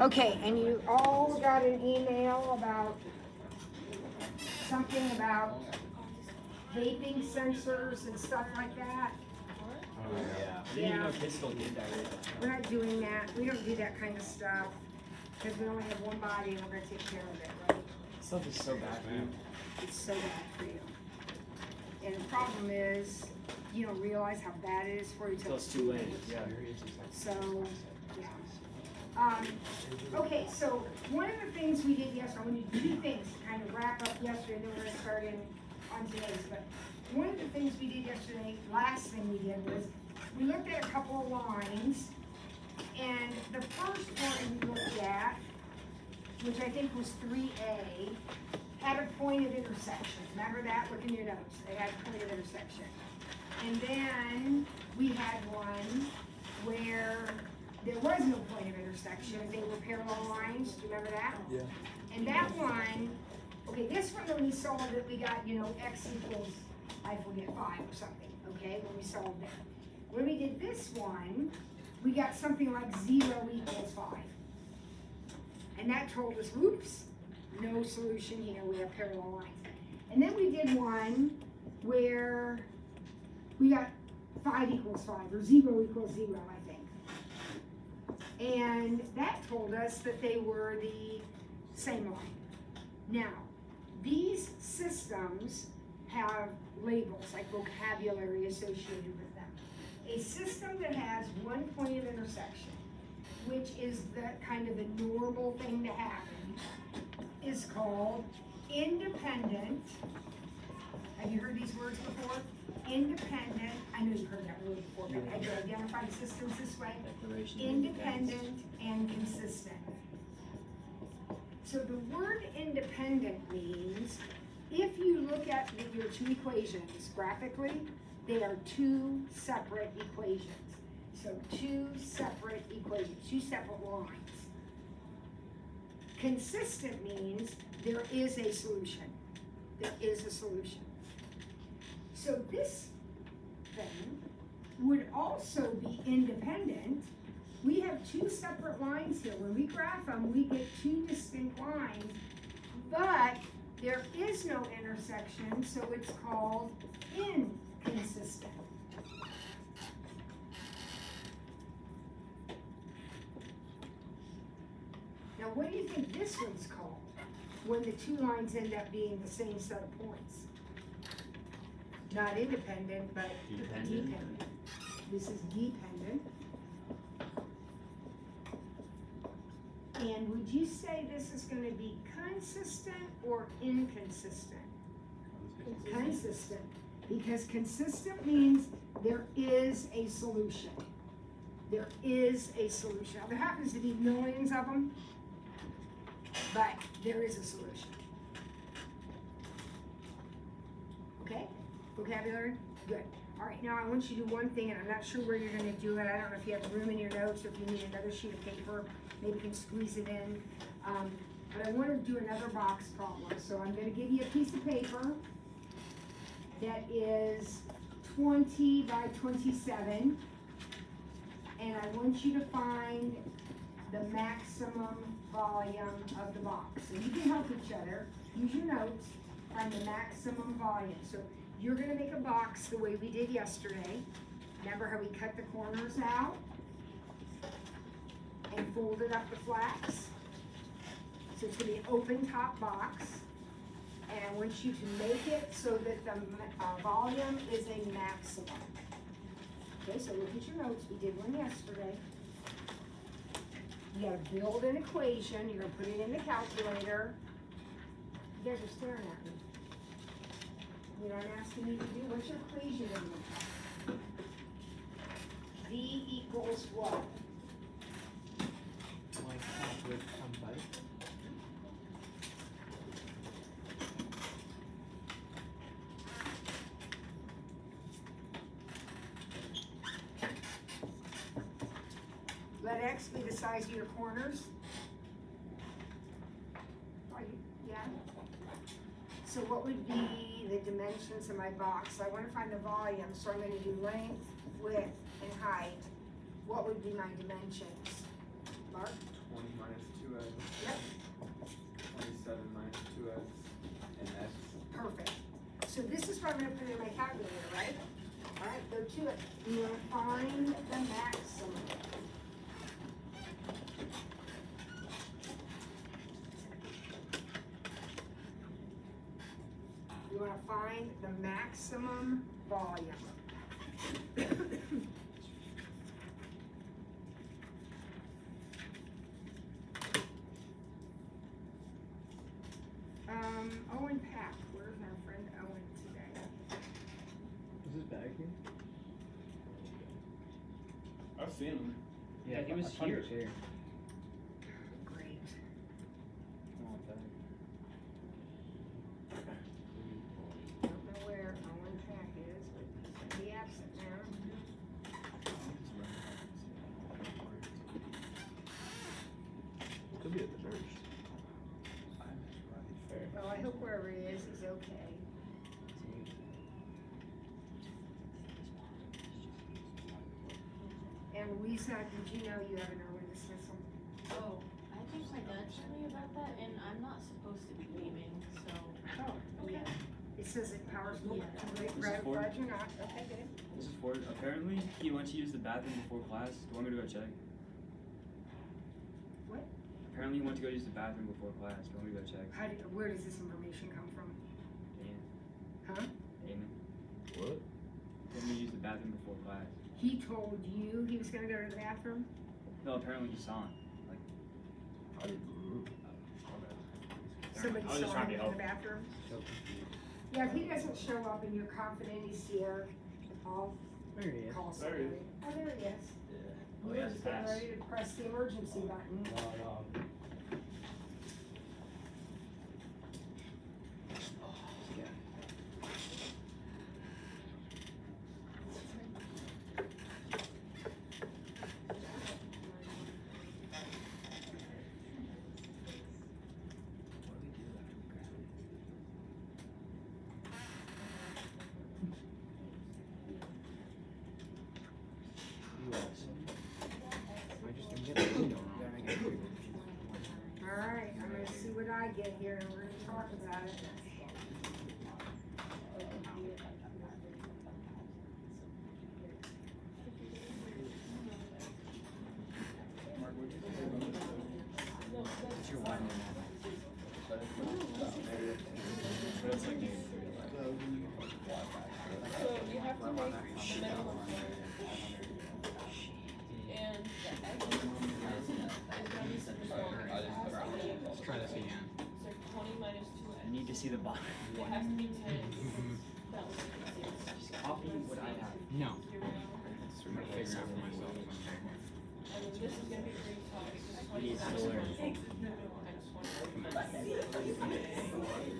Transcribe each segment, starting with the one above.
Okay, and you all got an email about something about vaping sensors and stuff like that? Oh yeah. I didn't even know kids still did that. We're not doing that. We don't do that kind of stuff because we only have one body and we're gonna take care of it, right? Stuff is so bad, man. It's so bad for you. And the problem is, you don't realize how bad it is for you Until it's too late. Yeah. So, yeah. Okay, so one of the things we did yesterday, I want to do two things to kind of wrap up yesterday, and then we're going to start in on today's. But one of the things we did yesterday, last thing we did was we looked at a couple of lines, and the first one we looked at, which I think was 3A, had a point of intersection. Remember that? Look in your notes. It had a point of intersection. And then we had one where there was no point of intersection. They were parallel lines. Do you remember that? Yeah. And that one, okay, this one when we solved it, we got, you know, x equals, I forget, 5 or something, okay, when we solved that. When we did this one, we got something like 0 equals 5. And that told us, oops, no solution here, we have parallel lines. And then we did one where we got 5 equals 5, or 0 equals 0, I think. And that told us that they were the same line. Now, these systems have labels, like vocabulary associated with them. A system that has one point of intersection, which is the kind of the normal thing to happen, is called independent. Have you heard these words before? Independent, I know you've heard that word before, but I identify systems this way. Independent and consistent. So the word independent means, if you look at your two equations graphically, they are two separate equations. So two separate equations, two separate lines. Consistent means there is a solution. There is a solution. So this thing would also be independent. We have two separate lines here. When we graph them, we get two distinct lines, but there is no intersection, so it's called inconsistent. Now, what do you think this one's called when the two lines end up being the same set of points? Not independent, but dependent. This is dependent. And would you say this is going to be consistent or inconsistent? Consistent. Because consistent means there is a solution. There is a solution. Now, there happens to be millions of them, but there is a solution. Okay? Vocabulary? Good. All right, now I want you to do one thing, and I'm not sure where you're going to do it. I don't know if you have room in your notes or if you need another sheet of paper. Maybe you can squeeze it in. But I want to do another box problem. So I'm going to give you a piece of paper that is 20 by 27. And I want you to find the maximum volume of the box. So you can help each other. Use your notes. Find the maximum volume. So you're going to make a box the way we did yesterday. Remember how we cut the corners out and folded up the flaps? So it's going to be an open top box. And I want you to make it so that the volume is a maximum. Okay, so look at your notes. We did one yesterday. You got to build an equation. You're going to put it in the calculator. You guys are staring at me. You know what I'm asking you to do? What's your equation in there? V equals what? Let X be the size of your corners. Yeah? So what would be the dimensions of my box? I want to find the volume, so I'm going to do length, width, and height. What would be my dimensions? Mark? 20 minus I'm gonna put it in my calculator, right? All right, go to it. You wanna find the maximum. You wanna find the maximum volume. Owen Pack, where's our friend Owen today? Is this bag here? I've seen him. Yeah, he was I thought he here. was here. Great. Don't know where Owen Pack is, but he's gonna be absent now. Could be at the nurse. Well, I hope wherever he is, he's okay. And Louisa, did you know you have an early dismissal? Oh, I think my dad told me about that, and I'm not supposed to be leaving, so. Oh, Okay. It says it powers me. Yeah. Glad you're not. Okay, good. This is Ford. Apparently, he went to use the bathroom before class. Do you want me to go check? What? Apparently, he went to go use the bathroom before class. Do you want me to go check? Where does this information come from? Damon. Huh? Damon. What? Told me to use the bathroom before class. He told you he was gonna go to the bathroom? No, apparently he saw him. I didn't. Somebody I was just saw trying him to in help. the bathroom? So confused. Yeah, if he doesn't show up and you're confident he's here, I'll There he is. call There he somebody. is. Oh, there he is. Oh, We're yeah, just getting pass. ready to press the emergency button. Alright, I'm gonna see what I get here and we're gonna talk about it. What's your wine? But it's like negative 30. So you have to make a minimum wage, and Let's try this again. so 20 minus 2 I need to see the bottom. it has to be 10. That was Just copy what I have. No. 0. I'm gonna figure out for myself. And then this is gonna be 3 times, because 20 Need times solar. times 20.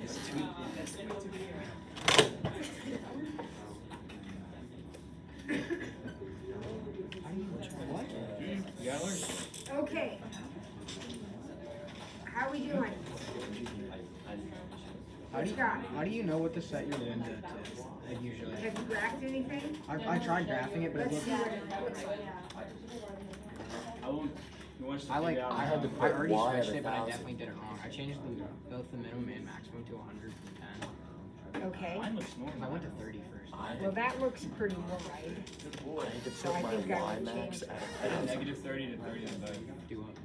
It's too. That's way too. What? You gotta learn. Okay. How we doing? What you got? How do you know what to set your window to? Like usually. Have you graphed anything? I tried graphing it, but it Let's looked. see what it looks like. I won't. You want us to I like. figure out I how- had to. put I already Y at switched it, but I 1,000. definitely did it wrong. I changed both the minimum and maximum to 100 from 10. Okay. Mine looks normal. I went to 30 first. Well, that looks pretty wide. I had to So I put think my I Y would max change at I did 1,000. negative 30 to 30 on both. Do what?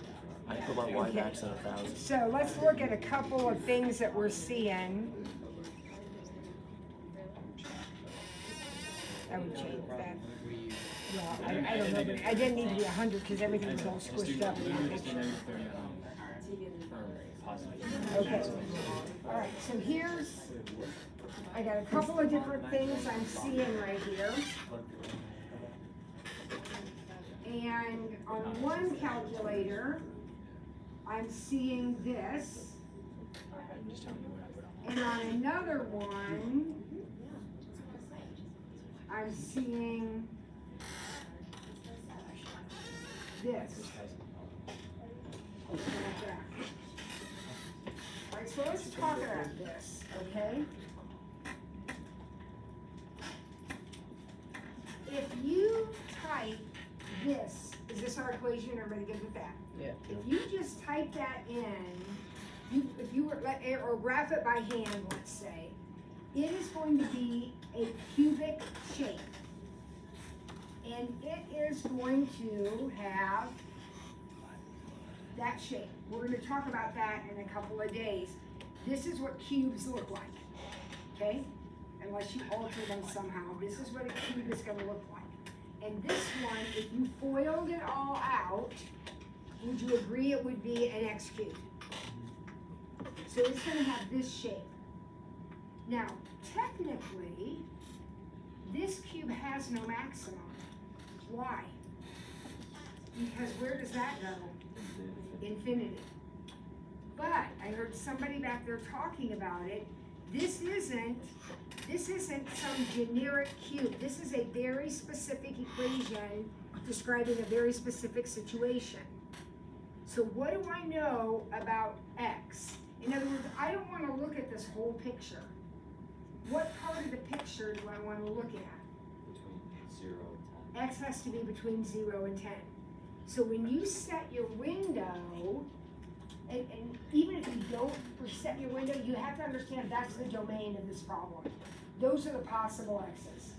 I put my Y max at 1,000. So let's look at a couple of things that we're seeing. I would change that. We. Well, I don't know, but I didn't need to be 100 because everything was all Just do, squished up in literally that just do picture. negative 30 on or positive. Okay. All right, so here's, I got a couple of different things I'm seeing right here. And on one calculator, I'm seeing this. Just tell me what I put on. And on another one, I'm seeing this. Like that. All right, so let's talk about this, okay? If you type this, is this our equation? Everybody good with that? Yeah. If you just type that in, if you were, or graph it by hand, let's say, it is going to be a cubic shape. And it is going to have that shape. We're gonna talk about that in a couple of days. This is what cubes look like, okay? Unless you alter them somehow, this is what a cube is gonna look like. And this one, if you foiled it all out, would you agree it would be an X cube? So it's gonna have this shape. Now, technically, this cube has no maximum. Why? Because where does that go? Infinity. But I heard somebody back there talking about it. This isn't some generic cube. This is a very specific equation describing a very specific situation. So what do I know about X? In other words, I don't want to look at this whole picture. What part of the picture do I want to look at? Between 0 and 10. X has to be between 0 and 10. So when you set your window, and even if you don't set your window, you have to understand that's the domain of this problem. Those are the possible X's.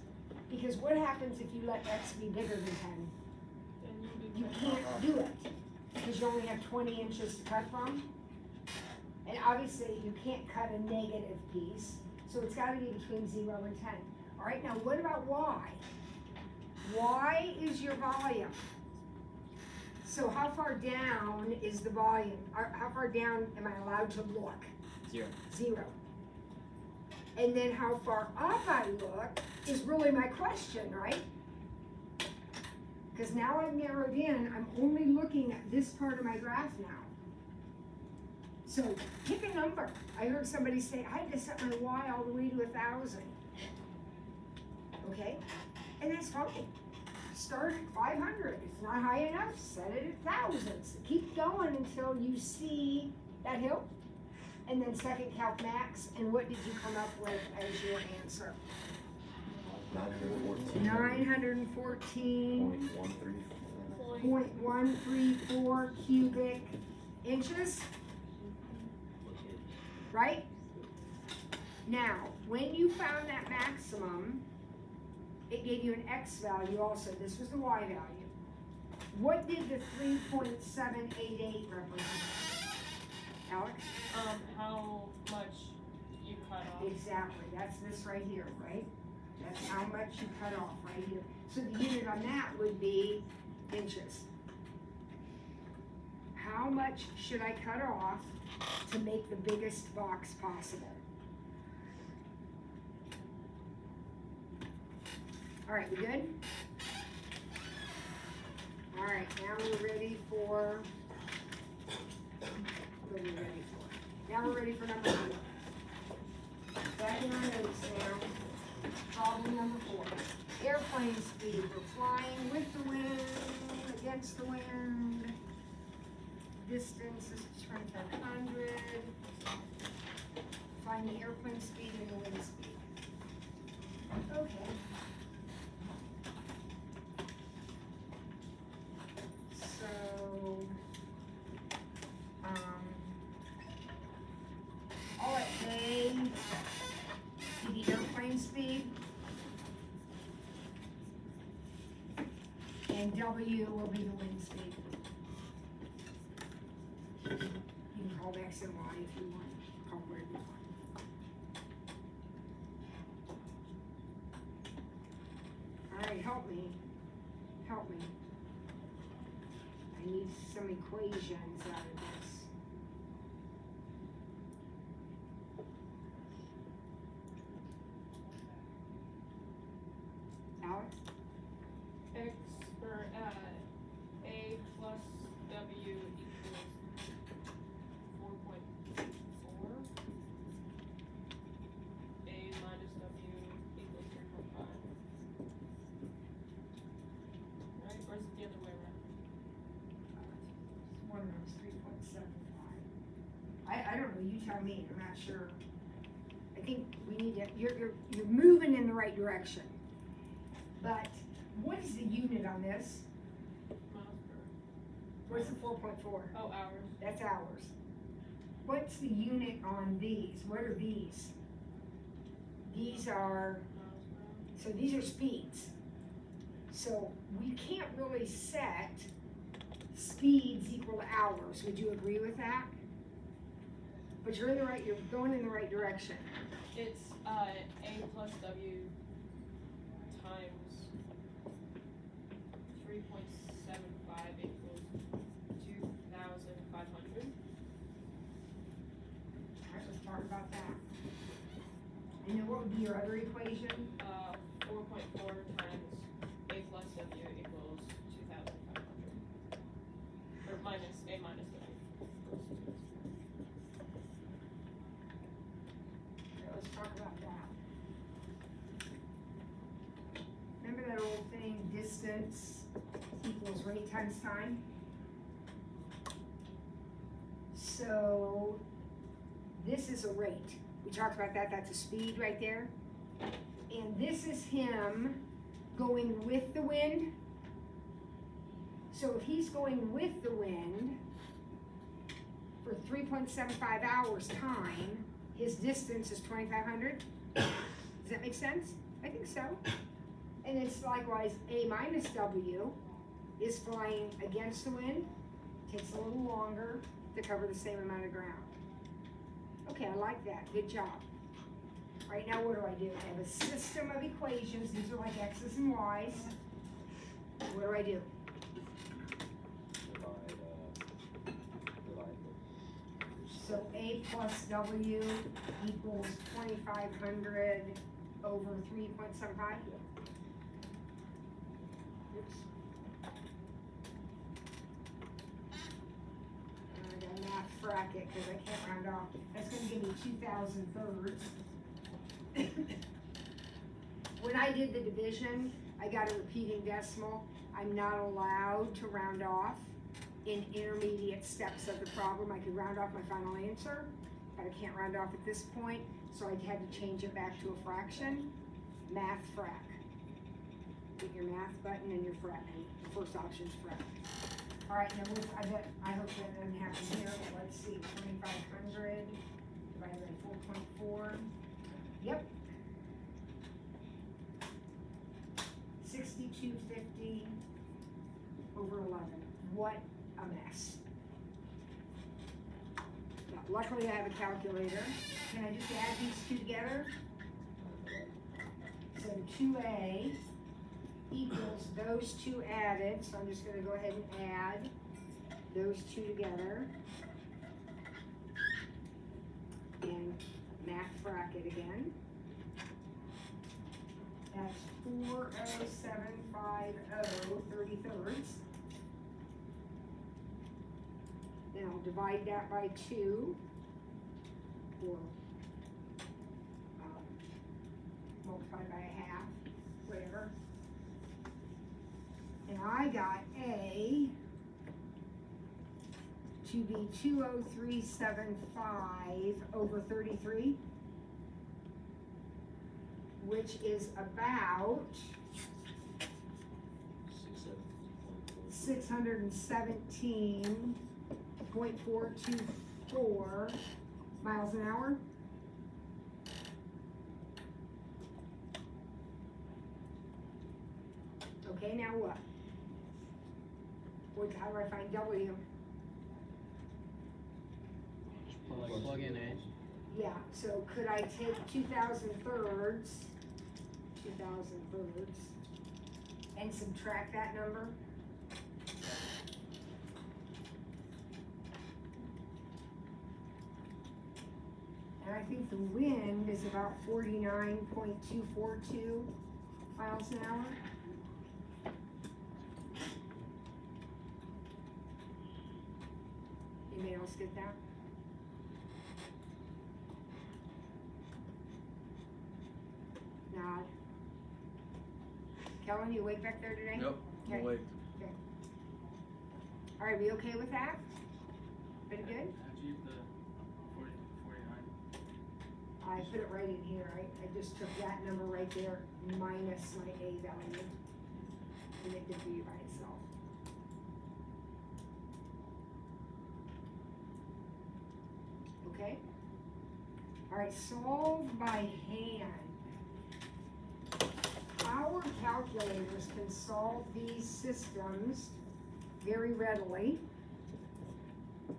Because what happens if you let X be bigger than 10? You can't do it, because you only have 20 inches to cut from. And obviously you can't cut a negative piece, so it's gotta be between 0 and 10. All right, now what about Y? Y is your volume. So how far down is the volume? How far down am I allowed to look? 0. 0. And then how far up I look is really my question, right? Because now I've narrowed in, I'm only looking at this part of my graph now. So pick a number. I heard somebody say, I had to set my Y all the way to 1,000. Okay? And that's fine. Start at 500. It's not high enough, set it at thousands. Keep going until you see that hill. And then second calc max. And what did you come up with as your answer? 914. 0.134 cubic inches. Right? Now, when you found that maximum, it gave you an X value also. This was the Y value. What did the 3.788 represent? Alex? How much you cut off. Exactly. That's this right here, right? That's how much you cut off right here. So the unit on that would be inches. How much should I cut off to make the biggest box possible? All right, we good? All right, now we're ready for, what are we ready for? Now we're ready for number 4. Back in our notes now, problem number 4. Airplane speed, we're flying with the wind, against the wind. Distance is 2,500. Find the airplane speed and the wind speed. Okay. So, I'll let A be the airplane speed, and W will be the wind speed. You can call it X and Y if you want, call whatever you want. All right, help me. I need some equations out of this. Alex? X or A plus W equals 4.4. A minus W equals 3.5. Right? Or is it the other way around? One of them's 3.75. I don't know, you tell me, I'm not sure. I think we need to, you're moving in the right direction. But what is the unit on this? Miles per. What's the 4.4? Oh, hours. That's hours. What's the unit on these? What are these? these are, so these are speeds. So we can't really set speeds equal to hours. Would you agree with that? But you're going in the right direction. It's A plus W times 3.75 equals 2,500. Alright, let's talk about that. And then what would be your other equation? 4.4 times A plus W equals 2,500. Or minus A minus W. Okay, let's talk about that. Remember that old thing, distance equals rate times time? So this is a rate. We talked about that, that's a speed right there. And this is him going with the wind. So if he's going with the wind for 3.75 hours time, his distance is 2,500. Does that make sense? I think so. And it's likewise A minus W is flying against the wind, takes a little longer to cover the same amount of ground. Okay, I like that, good job. Right now, what do? I have a system of equations, these are like X's and Y's. What do? Divide So A plus W equals 2,500 over 3.75? Oops. I got a math bracket because I can't round off. That's gonna give me 2,000 thirds. When I did the division, I got a repeating decimal. I'm not allowed to round off in intermediate steps of the problem. I could round off my final answer, but I can't round off at this point, so I had to change it back to a fraction. Math frac. Get your math button and your frac. The first option's frac. All right, now I hope that doesn't happen here. Let's see, 2,500 divided by 4.4. Yep. 6250 over 11. What a mess. Now, luckily I have a calculator. Can I just add these two together? So 2A equals those two added, so I'm just gonna go ahead and add those two together. And math bracket again. That's 40750 33rds. Then I'll divide that by 2, or multiply by a half, whatever. And I got A to be 20375 over 33, which is about 617.424 miles an hour. Okay, now what? How do I find W? Plug in A. Yeah, so could I take 2,000 thirds, and subtract that number? And I think the wind is about 49.242 miles an hour. Anybody else get that? Nod. Kellen, you awake back there today? Nope, Okay. I'm awake. All right, we okay with that? Pretty good? How'd you get the 49? I put it right in here, I just took that number right there minus my A value. And it did B by itself. Okay? All right, solve by hand. our calculators can solve these systems very readily,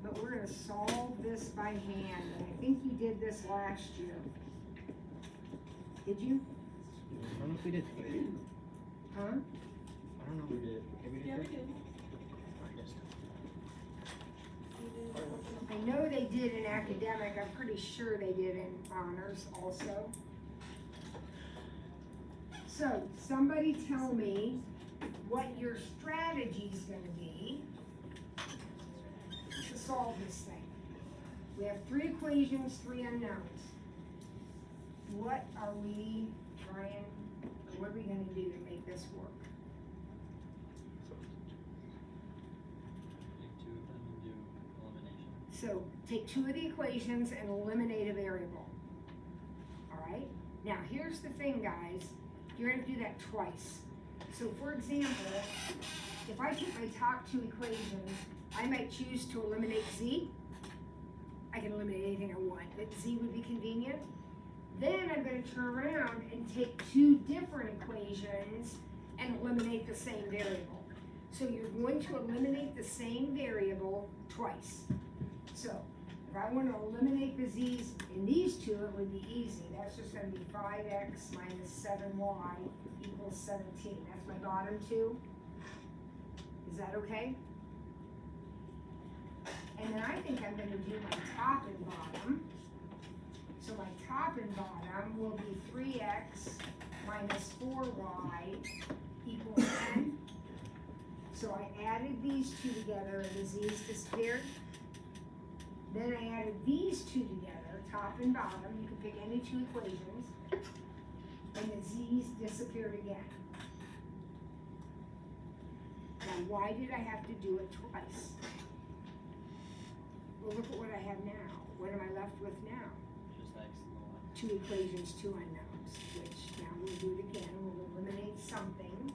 but we're gonna solve this by hand, and I think you did this last year. Did you? I don't know if we did 3. Huh? I don't know if we did. Maybe we Yeah, we did 3? did. I know they did in academic, I'm pretty sure they did in honors also. So, somebody tell me what your strategy's gonna be to solve this thing. We have 3 equations, 3 unknowns. What are we what are we gonna do to make this work? Take 2 of them and do elimination. So, take 2 of the equations and eliminate a variable. Alright? Now, here's the thing, guys. You're gonna do that twice. So, for example, if I take my top 2 equations, I might choose to eliminate z. I can eliminate anything I want, but z would be convenient. Then I'm gonna turn around and take 2 different equations and eliminate the same variable. So you're going to eliminate the same variable twice. So if I want to eliminate the z's in these 2, it would be easy. That's just gonna be 5x minus 7y equals 17. That's my bottom 2. Is that okay? And then I think I'm gonna do my top and bottom. So my top and bottom will be 3x minus 4y equals 10. So I added these 2 together and the z's disappeared. Then I added these 2 together, top and bottom, you can pick any 2 equations, and the z's disappeared again. Now why did I have to do it twice? Well, look at what I have now. What am I left with now? Just X and the Y. 2 equations, 2 unknowns, which now we'll do it again, we'll eliminate something.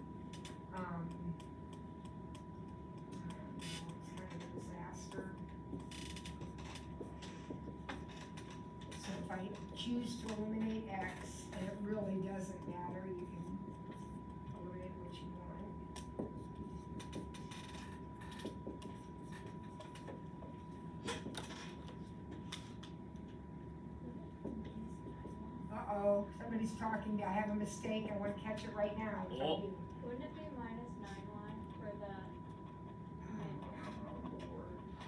It's kind of a disaster. So if I choose to eliminate x, and it really doesn't matter, you can eliminate what you want. Uh-oh, somebody's talking, I have a mistake, I wanna catch it right now. If I Oh. do. Wouldn't it be minus 9y for the,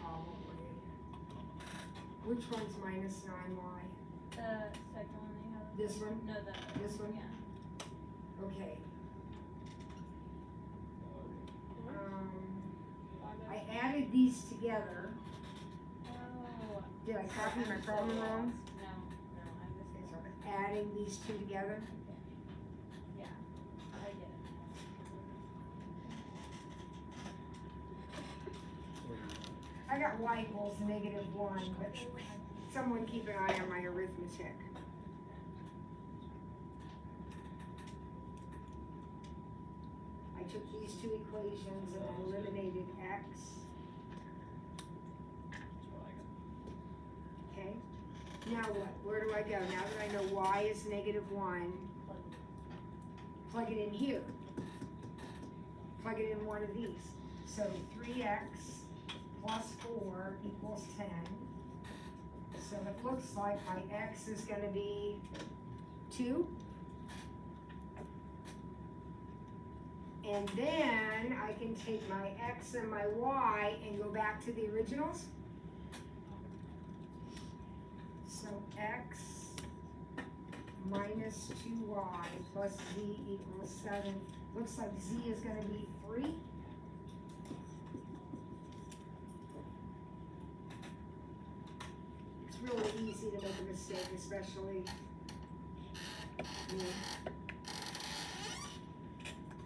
Probably. Which one's minus 9y? the second one they have? This one? No, the. This one? Yeah. Okay. I 5x. added these together. Oh. Did I copy my problem wrong? No, I'm just. Okay, so I'm adding these 2 together. Yeah, I get it. I got y equals -1, but someone keep an eye on my arithmetic. I took these 2 equations and I eliminated x, That's what I got. okay? Now what? Where do I go? Now that I know y is -1, plug it in here. Plug it in one of these. So 3x plus 4 equals 10. So it looks like my x is gonna be 2. And then I can take my x and my y and go back to the originals. So x minus 2y plus z equals 7. Looks like z is gonna be 3. It's really easy to make a mistake, especially me.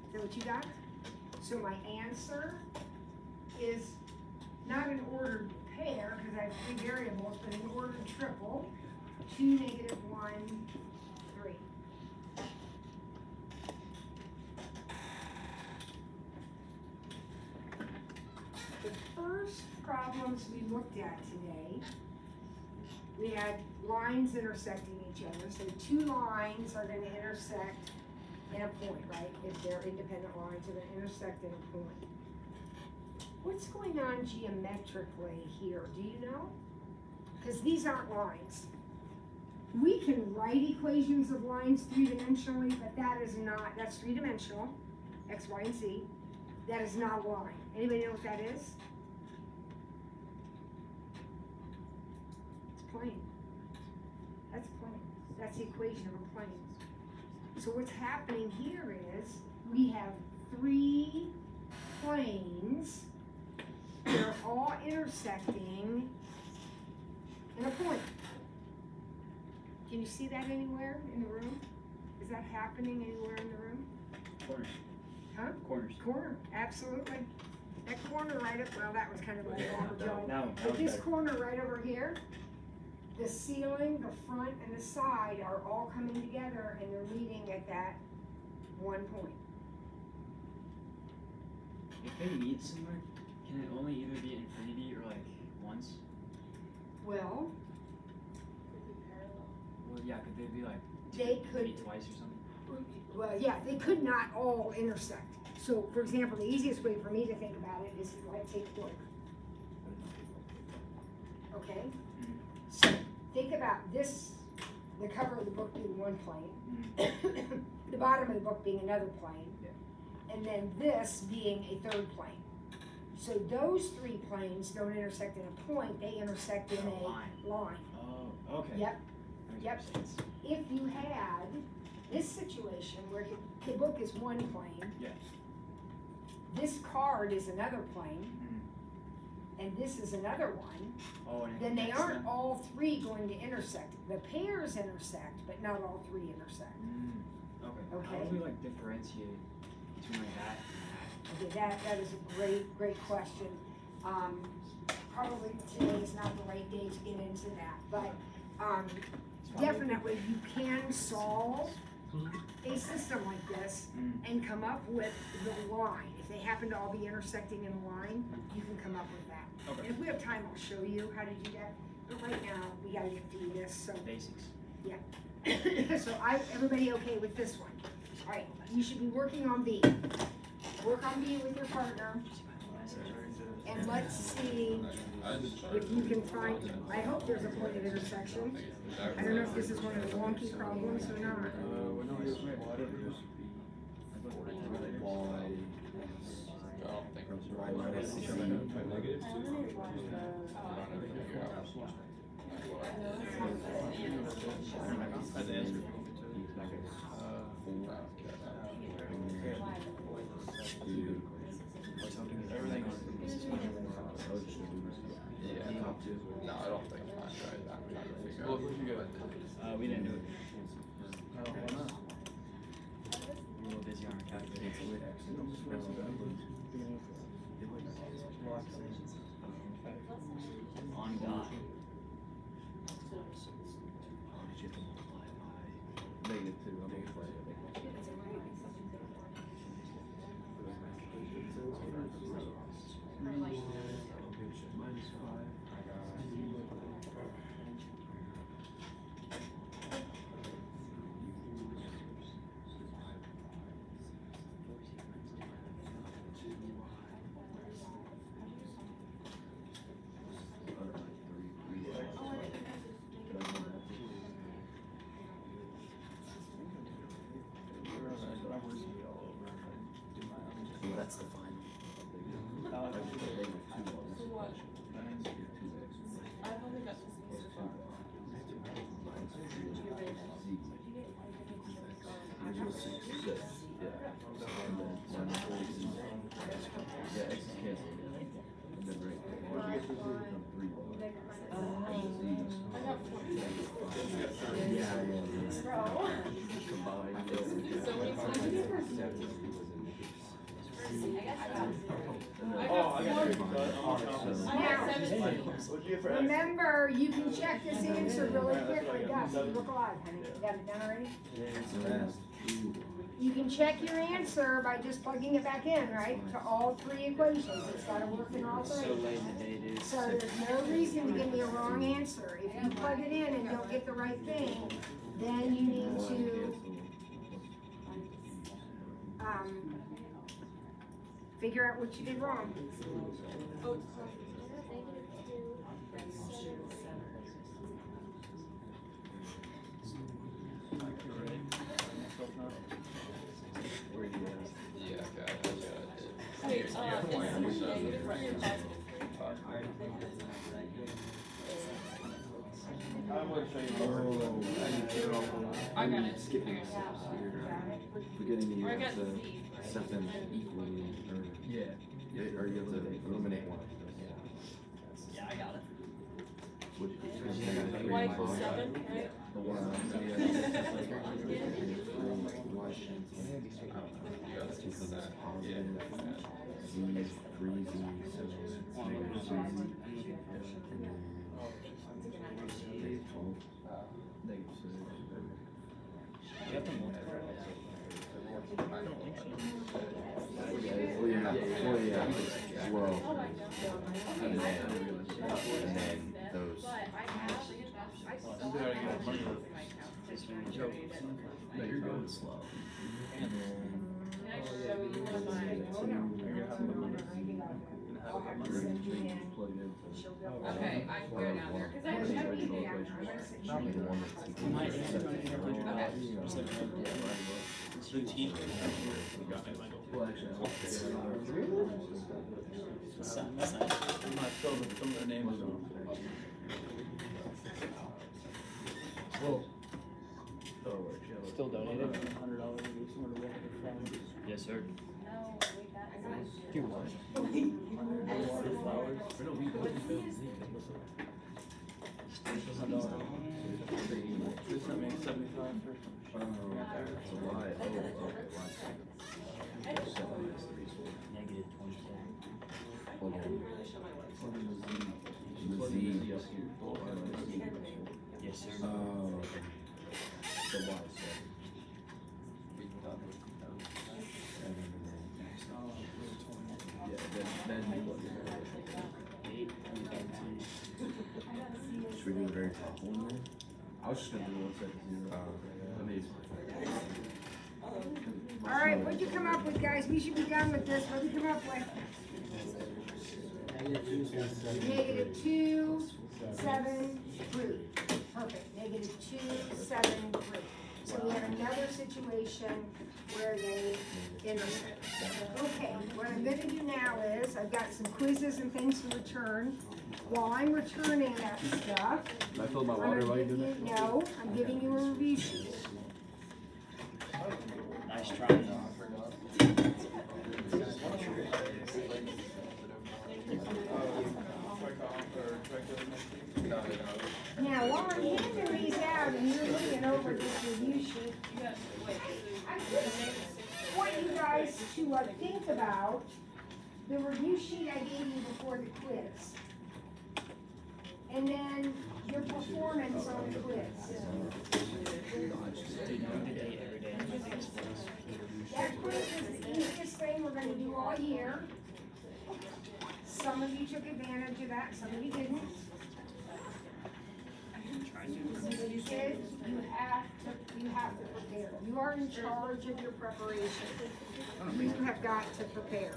Is that what you got? So my answer is not an ordered pair, because I have 3 variables, but an ordered triple, 2, -1, 3. The first problems we looked at today, we had lines intersecting each other. So 2 lines are going to intersect and a point, right? If they're independent lines, they're gonna intersect in a point. What's going on geometrically here, do you know? Because these aren't lines. We can write equations of lines three-dimensionally, but that is not, that's three-dimensional, X, Y, and Z. That is not a line. Anybody know what that is? It's plane. That's plane. That's the equation of a plane. So what's happening here is we have three planes. They're all intersecting in a point. Can you see that anywhere in the room? Is that happening anywhere in the room? Corners. Huh? Corners. Corner, absolutely. That corner right up, well, that was kind of a long job. That But was this better. corner right over here, the ceiling, the front, and the side are all coming together and they're meeting at that one point. If they meet somewhere, can it only either be infinity or like once? Well, Well, yeah, could they be like they could, meet twice or something? well, yeah, they could not all intersect. So, for example, the easiest way for me to think about it is like take book. Okay? Mhm. So, think about this, the cover of the book being one plane, the bottom of the book being another plane, and then this being a third plane. So those three planes don't intersect in a point, they intersect in a line. Oh, okay. Yep. That makes Yep. more sense. If you had this situation where the book is one plane, Yeah. this card is another plane, Mhm. and this is another one, Oh, and it then they connects aren't them. all three going to intersect. The pairs intersect, but not all three intersect. Okay. Okay. How do we like differentiate between like that? Okay, that is a great question. Probably today is not the right day to get into that, but, definitely you can solve a system like this and come up with the line. If they happen to all be intersecting in a line, you can come up with that. Okay. And if we have time, I'll show you how to do that, but right now, we gotta get through this, so. Basics. So everybody okay with this one? All right, you should be working on B. Work on B with your partner, and let's see if you can find, I hope there's a point of intersection. I don't know if this is one of the wonky problems or not. Everything on No, I don't think that's right. I'm trying to figure out. we didn't do it. We're a little busy on our calculator. On God. That's the final. So what? I've only got this so far. I got 14. So many times. I got 4. Remember, you can check this answer really quickly. Gus, you look alive, honey. You got it done already? You can check your answer by just plugging it back in, right? To all three equations. It's gotta work in all So three. late in the day, dude. So there's no reason to give me a wrong answer. If you plug it in and don't get the right thing, then you need to Figure out what you did wrong. Oh, Yeah, okay, that's what I did. wait, is this negative 3 or positive 3? I got it. Skipping I got steps. it. You're forgetting that you Or I have got to Z. set them equally, or you have to eliminate one. Yeah, I got it. Which is negative 3 Y and equals 5. 7, right? Y That's because just it's that. positive. Z is 3Z, so it's negative 2Z. And then negative 12. You have to multiply. I don't think so. Oh yeah. Well, and then those. No, you're going slow. And then Okay, I can go down there, cause I was trying to get down. probably the one that's equal My to answer seven. on $100. Just like Still donated? Yes, sir. Do what? It's a Y. Oh, okay. Negative 27. Hold on. The Z. Yes, sir. The Y. Should we do the very top one then? I was just gonna do 170. All right, what'd you come up with, guys? We should be done with this. What'd you come up with? Negative 2, 7, 3. Perfect. Negative 2, 7, 3. So we have another situation where they intersect. Okay, what I'm gonna do now is, I've got some quizzes and things to return. While I'm returning that stuff, Did I fill my I'm water gonna while you give do you, that? no, I'm giving you a review sheet. Nice try, though. Now, while I'm handing these out and you're looking over this review sheet, I just want you guys to think about the review sheet I gave you before the quiz. And then your performance on the quiz. Dude, knowing the date every day is my biggest flaws. That quiz is the easiest thing we're gonna do all year. Some of you took advantage of that, some of you didn't. You did, you have to prepare. You are in charge of your preparation. You have got to prepare.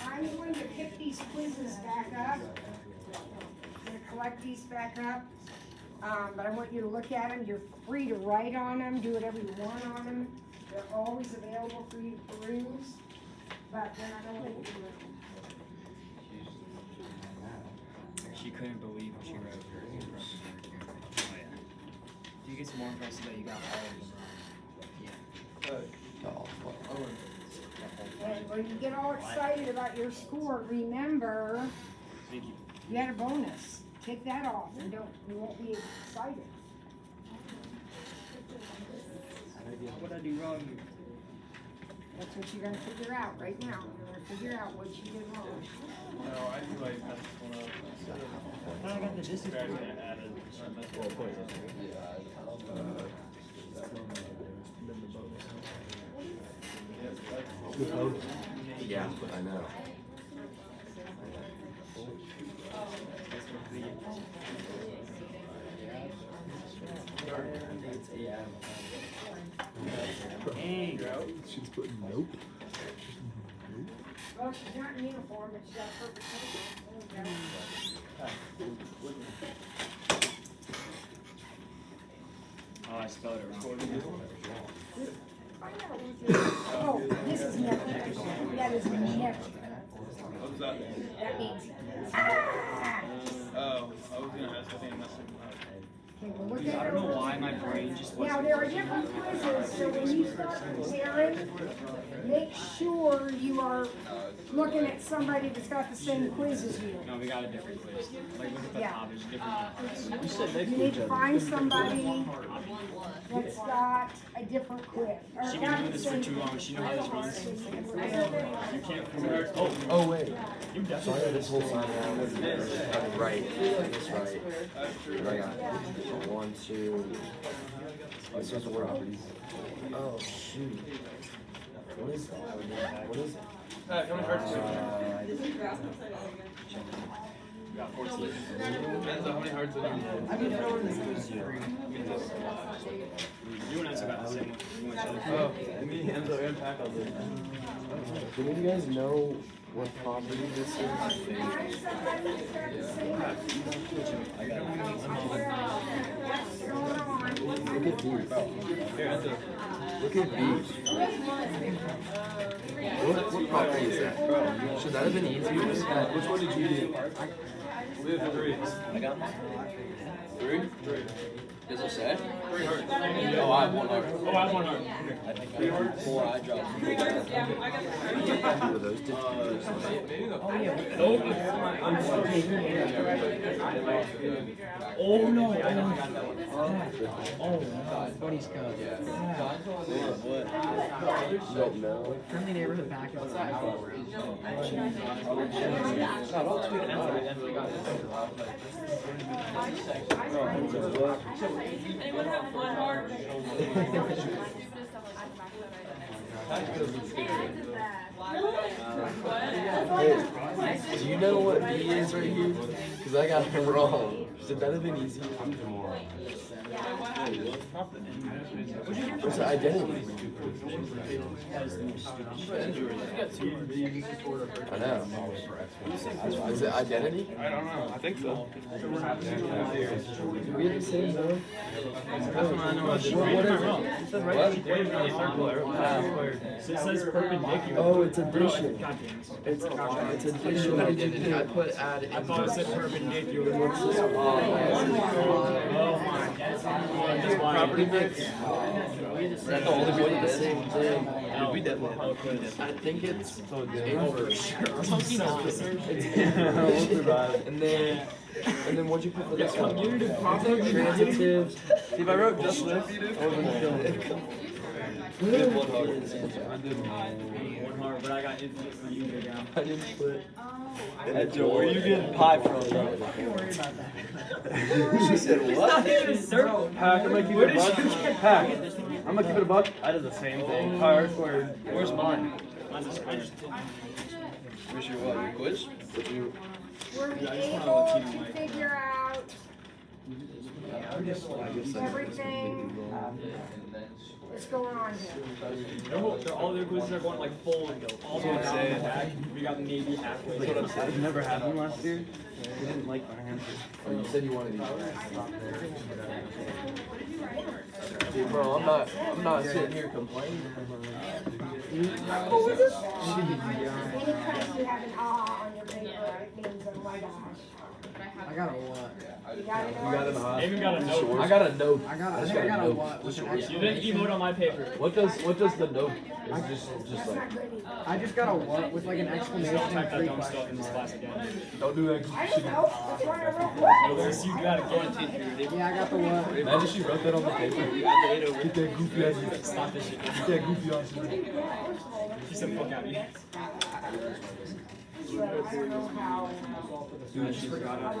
I'm going to pick these quizzes back up. I'm going to collect these back up. But I want you to look at them. You're free to write on them, do whatever you want on them. They're always available for you to peruse, but they're not going to do it. She couldn't believe what she wrote. Oh, yeah. Do you get more impressive that you got all of them wrong? Yeah. And when you get all excited about your score, remember, Thank you. you had a bonus. Take that off and you won't be excited. What did I do wrong? That's what you're gonna figure out right now. You're gonna figure out what you did wrong. No, I do like messed one up. I got the distance. Guys gonna add it. Or messed one up. Good code. Yeah, I know. She's putting nope. Well, she's not in uniform, but she's got perfect uniform. Oh, I spelled it wrong. Oh, this is never. That is never. What was that? That means. Oh, I was gonna ask, I think I messed it up. Okay, well, look I at don't know why my brain just Now, wasn't. there are different quizzes, so when you start comparing, make sure you are looking at somebody that's got the same quiz as you. No, we got a different quiz. Like, look at the Yeah. top, there's different. You said next You to need each to other. find somebody that's got a different quiz. or She's been got doing the this for same too long, quiz. she knows how this runs. You can't forget. Oh, Oh, wait. you So I definitely. got this whole sign out. Right. This right. I got 1, 2. Oh, this is properties. Oh, shoot. What is that? What is it? How many cards? We got 14. Enzo, how many hearts did You and I still got the same one. Oh, me, Enzo, and Precal did. Do any of you guys know what property this is? Find somebody that's got the same What's going on? Look at these. Here, Enzo. Look at these. What property is that? Should that have been easier? Which one did you get? We have 3. I got one. 3? 3. Does it say? 3 hearts. Oh, I have 1 heart. Oh, I have 1 heart. I think I have 4 eye drops. What were those different? Oh no! Buddy's Cub. You don't know? Friendly neighborhood back of the Anyone have 1 heart? Hey, do you know what B is right here? Because I got it wrong. Should that have been easier? What's the identity? I know. Is it identity? I don't know, I think so. Do we have the same zone? What So it says perpendicular. Oh, it's addition. God damn it. It's addition. What did you do? I put add in. I thought it said perpendicular. Oh, property mix. That's the only one The that same thing. we definitely I think it's inverse. And then what'd you put for this one? Transitive. See, if I wrote just this, I did One heart, but I got infinite for you to go down. I didn't put. Hey, Joe, where you getting pie from, bro? She said what? Pack, I'm gonna keep it a buck. Pack, I'm gonna keep it a buck. I did the same thing. Pi R squared. Where's mine? Mine's a square. Where's your what? Your quiz? Were we Yeah, I just wanna able let you know, to like- figure out everything that's going on here? All their quizzes are going like full and go all the way down the back. We got maybe halfway. That's what I'm saying. It never happened last year. We didn't like my answers. Oh, you said you wanted these. Dude, bro, I'm not sitting here complaining. Anytime you have an ah on your paper, it means oh my gosh. I got a what? You got it You got an on? odd. Even got a note. I got a note. I think I got a what with an You didn't exclamation. emote on my paper. What does the note? Is just That's like not good either. I just got a what with like an exclamation Don't type and that 3 dumb stuff in this questions. class again. don't do that. I don't know, that's why I wrote No, what? this you got again. Yeah, I got the what. Imagine she wrote that on the paper. Get that goofy ass. Stop this shit. Get that goofy ass. She said fuck out of here. So I don't know how. Dude, I just forgot how to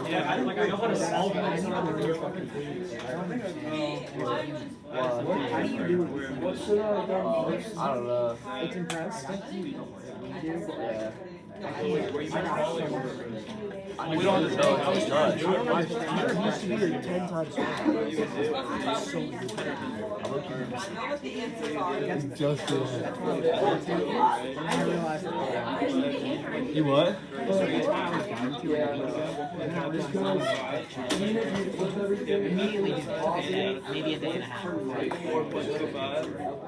Yeah, I know how to solve it. I just don't know how to do it fucking How do you do it? I don't know. It's impressed. Yeah. We don't know. It's nuts. It used to be like 10 times You what? Immediately did it. Maybe a day and a half.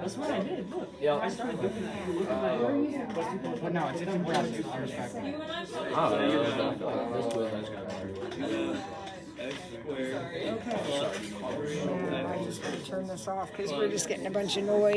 That's what I did. Look. Yeah. I started doing that. But no, it's impressive. I respect it. I don't know. I feel like this quiz I just got Okay. I just turn this off because we're just getting a bunch of noise.